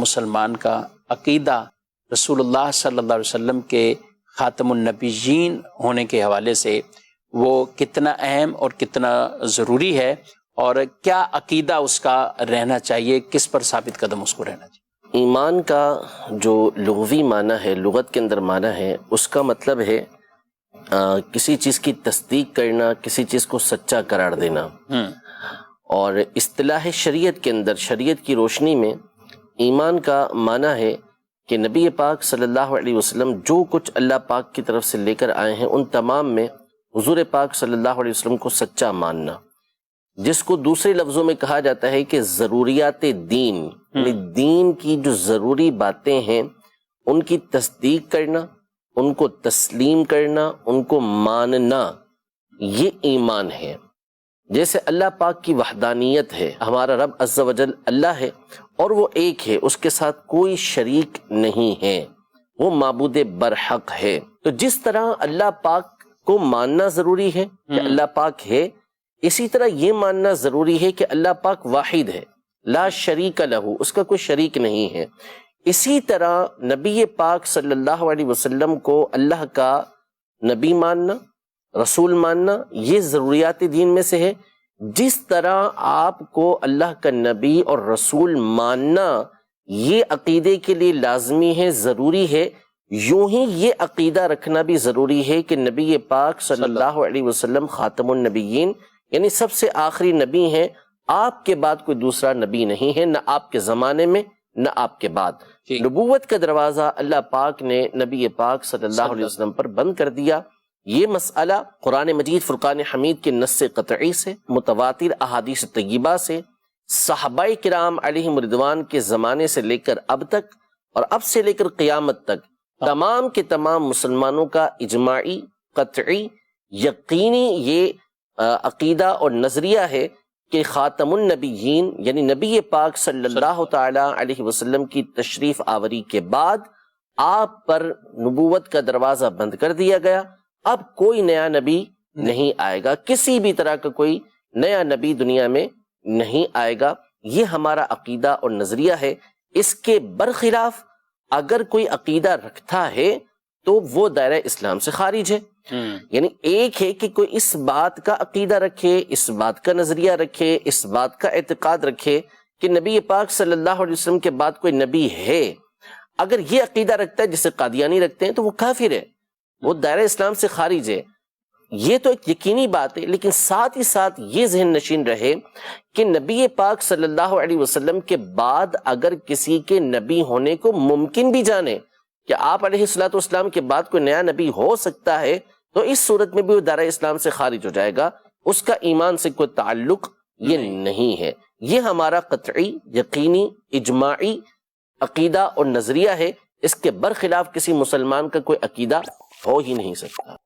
مسلمان کا عقیدہ رسول اللہ صلی اللہ علیہ وسلم کے خاتم النبیین ہونے کے حوالے سے وہ کتنا اہم اور کتنا ضروری ہے، اور کیا عقیدہ اس کا رہنا چاہیے، کس پر ثابت قدم اس کو رہنا چاہیے؟ ایمان کا جو لغوی معنی ہے، لغت کے اندر معنی ہے، اس کا مطلب ہے کسی چیز کی تصدیق کرنا، کسی چیز کو سچا قرار دینا۔ اور اصطلاح شریعت کے اندر، شریعت کی روشنی میں ایمان کا معنی ہے کہ نبی پاک صلی اللہ علیہ وسلم جو کچھ اللہ پاک کی طرف سے لے کر آئے ہیں ان تمام میں حضور پاک صلی اللہ علیہ وسلم کو سچا ماننا، جس کو دوسرے لفظوں میں کہا جاتا ہے کہ ضروریات دین، یعنی دین کی جو ضروری باتیں ہیں ان کی تصدیق کرنا، ان کو تسلیم کرنا، ان کو ماننا، یہ ایمان ہے۔ جیسے اللہ پاک کی وحدانیت ہے، ہمارا رب عز و جل اللہ ہے اور وہ ایک ہے، اس کے ساتھ کوئی شریک نہیں ہے، وہ معبود برحق ہے۔ تو جس طرح اللہ پاک کو ماننا ضروری ہے کہ اللہ پاک ہے، اسی طرح یہ ماننا ضروری ہے کہ اللہ پاک واحد ہے، لا شریک لہ، اس کا کوئی شریک نہیں ہے۔ اسی طرح نبی پاک صلی اللہ علیہ وسلم کو اللہ کا نبی ماننا، رسول ماننا، یہ ضروریات دین میں سے ہے۔ جس طرح آپ کو اللہ کا نبی اور رسول ماننا یہ عقیدے کے لیے لازمی ہے، ضروری ہے، یوں ہی یہ عقیدہ رکھنا بھی ضروری ہے کہ نبی پاک صلی اللہ علیہ وسلم خاتم النبیین، یعنی سب سے آخری نبی ہیں، آپ کے بعد کوئی دوسرا نبی نہیں ہے، نہ آپ کے زمانے میں نہ آپ کے بعد۔ نبوت کا دروازہ اللہ پاک نے نبی پاک صلی اللہ علیہ وسلم پر بند کر دیا۔ یہ مسئلہ قرآن مجید فرقان حمید کے نص قطعی سے، متواتر احادیث طیبہ سے، صحابہ کرام علیہم رضوان کے زمانے سے لے کر اب تک، اور اب سے لے کر قیامت تک تمام کے تمام مسلمانوں کا اجماعی، قطعی، یقینی یہ عقیدہ اور نظریہ ہے کہ خاتم النبیین یعنی نبی پاک صلی اللہ تعالی علیہ وسلم کی تشریف آوری کے بعد آپ پر نبوت کا دروازہ بند کر دیا گیا۔ اب کوئی نیا نبی نہیں آئے گا، کسی بھی طرح کا کوئی نیا نبی دنیا میں نہیں آئے گا۔ یہ ہمارا عقیدہ اور نظریہ ہے۔ اس کے برخلاف اگر کوئی عقیدہ رکھتا ہے تو وہ دائرہ اسلام سے خارج ہے۔ یعنی ایک ہے کہ کوئی اس بات کا عقیدہ رکھے، اس بات کا نظریہ رکھے، اس بات کا اعتقاد رکھے کہ نبی پاک صلی اللہ علیہ وسلم کے بعد کوئی نبی ہے۔ اگر یہ عقیدہ رکھتا ہے جسے قادیانی رکھتے ہیں تو وہ کافر ہے، وہ دائرہ اسلام سے خارج ہے۔ یہ تو ایک یقینی بات ہے، لیکن ساتھ ہی ساتھ یہ ذہن نشین رہے کہ نبی پاک صلی اللہ علیہ وسلم کے بعد اگر کسی کے نبی ہونے کو ممکن بھی جانے کہ آپ علیہ الصلوۃ والسلام کے بعد کوئی نیا نبی ہو سکتا ہے، تو اس صورت میں بھی وہ دائرہ اسلام سے خارج ہو جائے گا، اس کا ایمان سے کوئی تعلق یہ نہیں ہے۔ یہ ہمارا قطعی، یقینی، اجماعی عقیدہ اور نظریہ ہے۔ اس کے برخلاف کسی مسلمان کا کوئی عقیدہ ہو ہی نہیں سکتا۔